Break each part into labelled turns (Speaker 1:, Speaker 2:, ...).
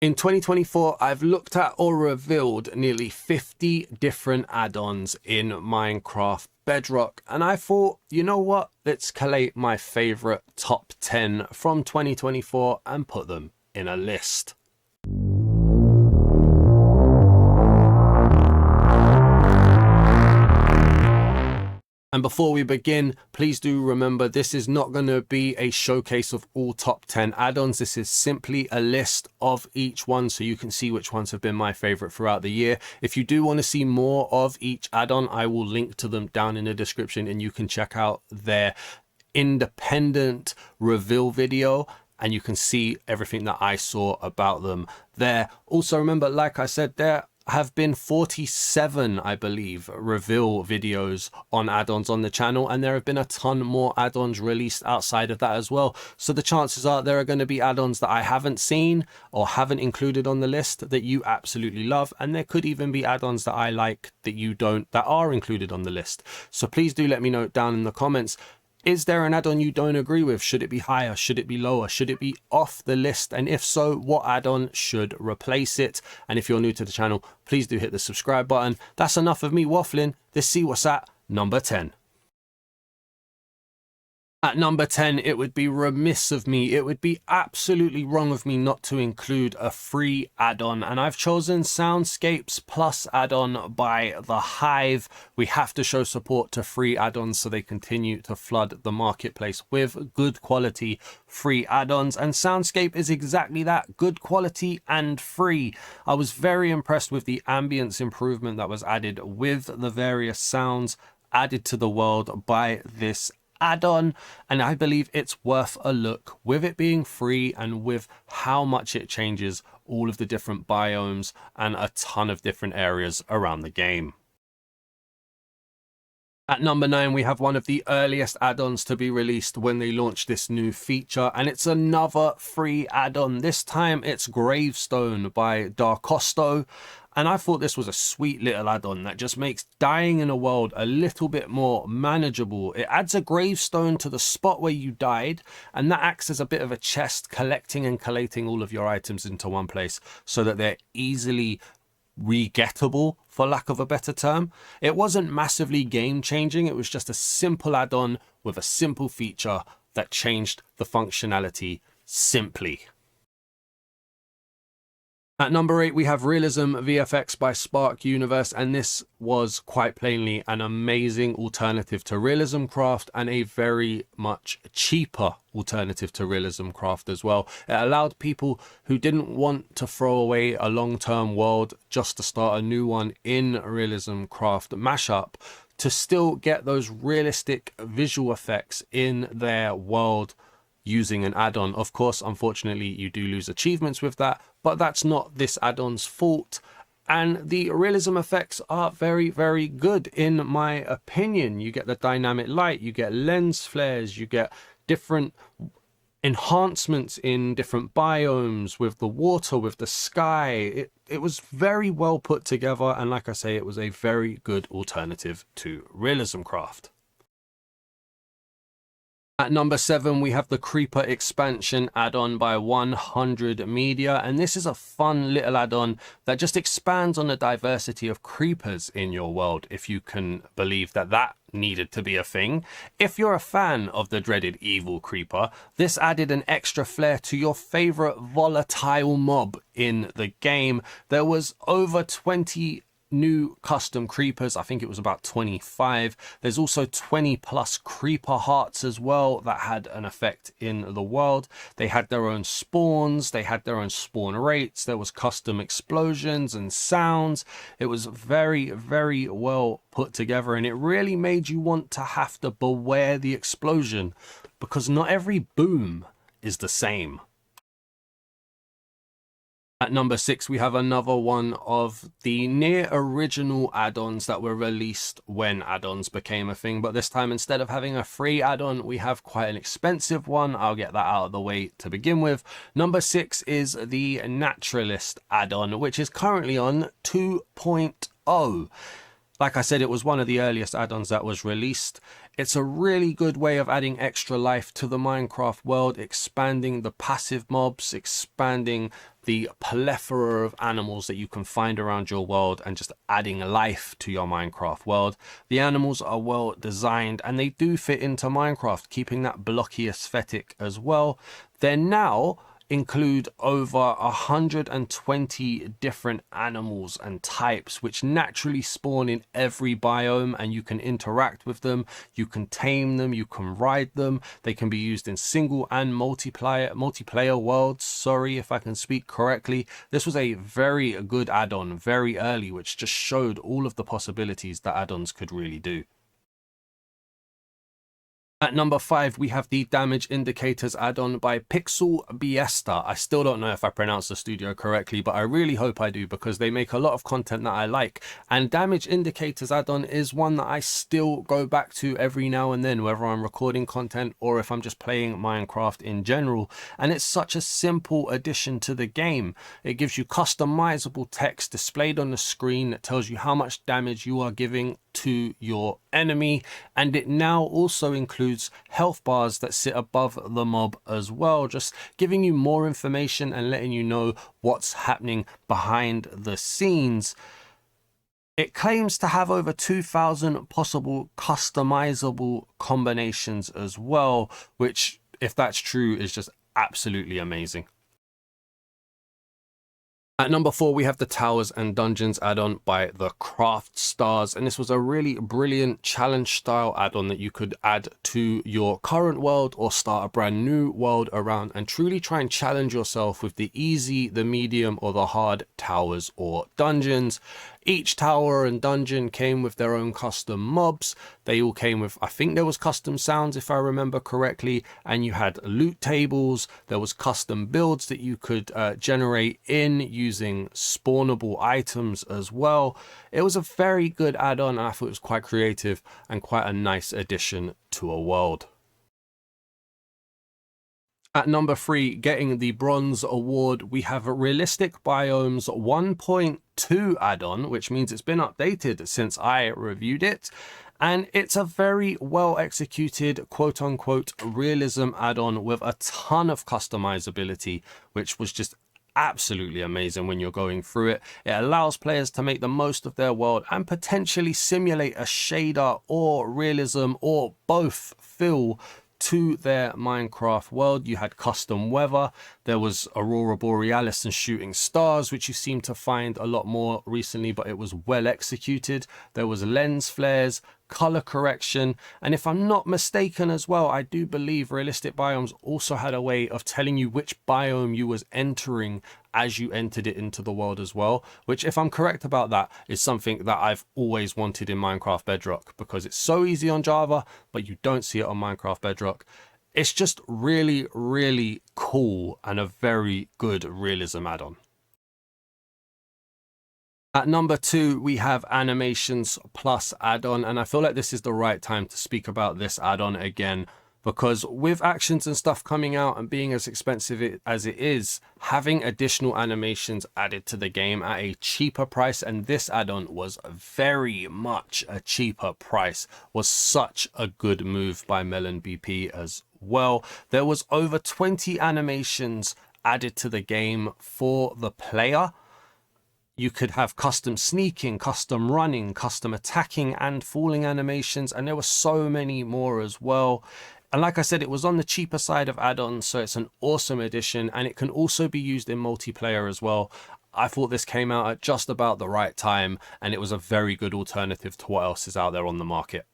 Speaker 1: In 2024, I've looked at or revealed nearly 50 different add-ons in Minecraft Bedrock, and I thought, you know what, let's collate my favorite top 10 from 2024 and put them in a list. And before we begin, please do remember this is not going to be a showcase of all top 10 add-ons. This is simply a list of each one so you can see which ones have been my favorite throughout the year. If you do want to see more of each add-on, I will link to them down in the description and you can check out their independent reveal video and you can see everything that I saw about them there. Also remember, like I said, there have been 47, I believe, reveal videos on add-ons on the channel, and there have been a ton more add-ons released outside of that as well. So the chances are there are going to be add-ons that I haven't seen or haven't included on the list that you absolutely love, and there could even be add-ons that I like that you don't, that are included on the list. So please do let me know down in the comments. Is there an add-on you don't agree with? Should it be higher? Should it be lower? Should it be off the list? And if so, what add-on should replace it? And if you're new to the channel, please do hit the subscribe button. That's enough of me waffling. Let's see what's at number 10. At number 10, it would be remiss of me, it would be absolutely wrong of me not to include a free add-on, and I've chosen Soundscapes Plus add-on by The Hive. We have to show support to free add-ons so they continue to flood the marketplace with good quality free add-ons, and Soundscape is exactly that, good quality and free. I was very impressed with the ambience improvement that was added with the various sounds added to the world by this add-on, and I believe it's worth a look with it being free and with how much it changes all of the different biomes and a ton of different areas around the game. At number 9, we have one of the earliest add-ons to be released when they launched this new feature, and it's another free add-on. This time it's Gravestone by Darkosto, and I thought this was a sweet little add-on that just makes dying in a world a little bit more manageable. It adds a gravestone to the spot where you died, and that acts as a bit of a chest, collecting and collating all of your items into one place so that they're easily re-gettable, for lack of a better term. It wasn't massively game-changing, it was just a simple add-on with a simple feature that changed the functionality simply. At number 8, we have Realism VFX by Spark Universe, and this was quite plainly an amazing alternative to Realism Craft and a very much cheaper alternative to Realism Craft as well. It allowed people who didn't want to throw away a long-term world just to start a new one in Realism Craft mashup to still get those realistic visual effects in their world using an add-on. Of course, unfortunately, you do lose achievements with that, but that's not this add-on's fault. And the realism effects are very, very good in my opinion. You get the dynamic light, you get lens flares, you get different enhancements in different biomes with the water, with the sky. It was very well put together, and like I say, it was a very good alternative to Realism Craft. At number 7, we have the Creeper Expansion add-on by 100 Media, and this is a fun little add-on that just expands on the diversity of creepers in your world, if you can believe that that needed to be a thing. If you're a fan of the dreaded evil creeper, this added an extra flair to your favorite volatile mob in the game. There was over 20 new custom creepers. I think it was about 25. There's also 20 plus creeper hearts as well that had an effect in the world. They had their own spawns, they had their own spawn rates, there was custom explosions and sounds. It was very, very well put together, and it really made you want to have to beware the explosion because not every boom is the same. At number 6, we have another one of the near original add-ons that were released when add-ons became a thing, but this time instead of having a free add-on, we have quite an expensive one. I'll get that out of the way to begin with. Number 6 is the Naturalist add-on, which is currently on 2.0. Like I said, it was one of the earliest add-ons that was released. It's a really good way of adding extra life to the Minecraft world, expanding the passive mobs, expanding the plethora of animals that you can find around your world and just adding life to your Minecraft world. The animals are well designed and they do fit into Minecraft, keeping that blocky aesthetic as well. They're now include over 120 different animals and types which naturally spawn in every biome, and you can interact with them, you can tame them, you can ride them. They can be used in single and multiplayer worlds. Sorry if I can speak correctly. This was a very good add-on very early, which just showed all of the possibilities that add-ons could really do. At number 5, we have the Damage Indicators add-on by Pixel Biesta. I still don't know if I pronounced the studio correctly, but I really hope I do, because they make a lot of content that I like. And Damage Indicators add-on is one that I still go back to every now and then, whether I'm recording content or if I'm just playing Minecraft in general. And it's such a simple addition to the game. It gives you customizable text displayed on the screen that tells you how much damage you are giving to your enemy, and it now also includes health bars that sit above the mob as well, just giving you more information and letting you know what's happening behind the scenes. It claims to have over 2,000 possible customizable combinations as well, which, if that's true, is just absolutely amazing. At number 4, we have the Towers and Dungeons add-on by the Craft Stars, and this was a really brilliant challenge style add-on that you could add to your current world or start a brand new world around and truly try and challenge yourself with the easy, the medium, or the hard towers or dungeons. Each tower and dungeon came with their own custom mobs. They all came with, I think there was custom sounds if I remember correctly, and you had loot tables. There was custom builds that you could generate in using spawnable items as well. It was a very good add-on, and I thought it was quite creative and quite a nice addition to a world. At number 3, getting the Bronze Award, we have Realistic Biomes 1.2 add-on, which means it's been updated since I reviewed it. And it's a very well executed quote-unquote realism add-on with a ton of customizability, which was just absolutely amazing when you're going through it. It allows players to make the most of their world and potentially simulate a shader or realism or both feel to their Minecraft world. You had custom weather, there was Aurora Borealis and shooting stars, which you seem to find a lot more recently, but it was well executed. There was lens flares, color correction, and if I'm not mistaken as well, I do believe Realistic Biomes also had a way of telling you which biome you was entering as you entered it into the world as well, which, if I'm correct about that, is something that I've always wanted in Minecraft Bedrock, because it's so easy on Java but you don't see it on Minecraft Bedrock. It's just really, really cool and a very good realism add-on. At number 2, we have Animations Plus add-on, and I feel like this is the right time to speak about this add-on again, because with actions and stuff coming out and being as expensive as it is, having additional animations added to the game at a cheaper price, and this add-on was very much a cheaper price, was such a good move by Melon BP as well. There was over 20 animations added to the game for the player. You could have custom sneaking, custom running, custom attacking and falling animations, and there were so many more as well. And like I said, it was on the cheaper side of add-ons, so it's an awesome addition, and it can also be used in multiplayer as well. I thought this came out at just about the right time, and it was a very good alternative to what else is out there on the market.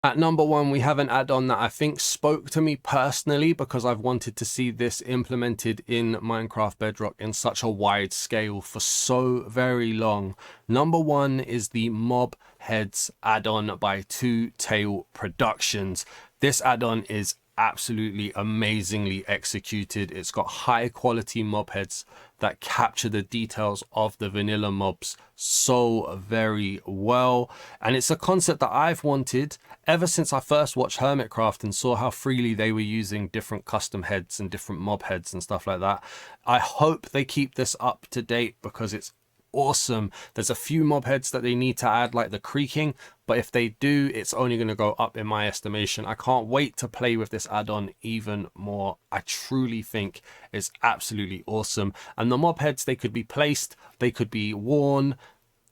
Speaker 1: At number 1, we have an add-on that I think spoke to me personally, because I've wanted to see this implemented in Minecraft Bedrock in such a wide scale for so very long. Number 1 is the Mob Heads add-on by Two Tail Productions. This add-on is absolutely amazingly executed. It's got high quality mob heads that capture the details of the vanilla mobs so very well, and it's a concept that I've wanted ever since I first watched Hermitcraft and saw how freely they were using different custom heads and different mob heads and stuff like that. I hope they keep this up to date, because it's awesome. There's a few mob heads that they need to add, like the creaking, but if they do, it's only going to go up in my estimation. I can't wait to play with this add-on even more. I truly think it's absolutely awesome. And the mob heads, they could be placed, they could be worn.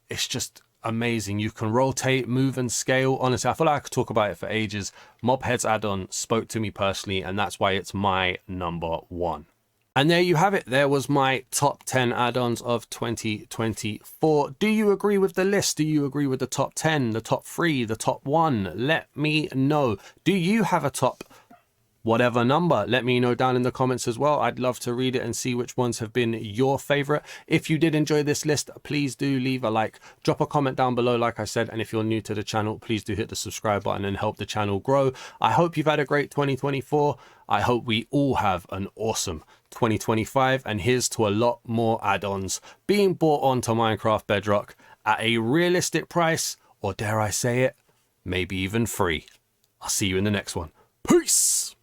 Speaker 1: It's just amazing. You can rotate, move, and scale. Honestly, I feel like I could talk about it for ages. Mob heads add-on spoke to me personally, and that's why it's my #1. And there you have it. There was my top 10 add-ons of 2024. Do you agree with the list? Do you agree with the top 10, the top 3, the top 1? Let me know. Do you have a top whatever number? Let me know down in the comments as well. I'd love to read it and see which ones have been your favorite. If you did enjoy this list, please do leave a like, drop a comment down below, like I said. And if you're new to the channel, please do hit the subscribe button and help the channel grow. I hope you've had a great 2024. I hope we all have an awesome 2025. And here's to a lot more add-ons being brought onto Minecraft Bedrock at a realistic price, or dare I say it, maybe even free. I'll see you in the next one. Peace!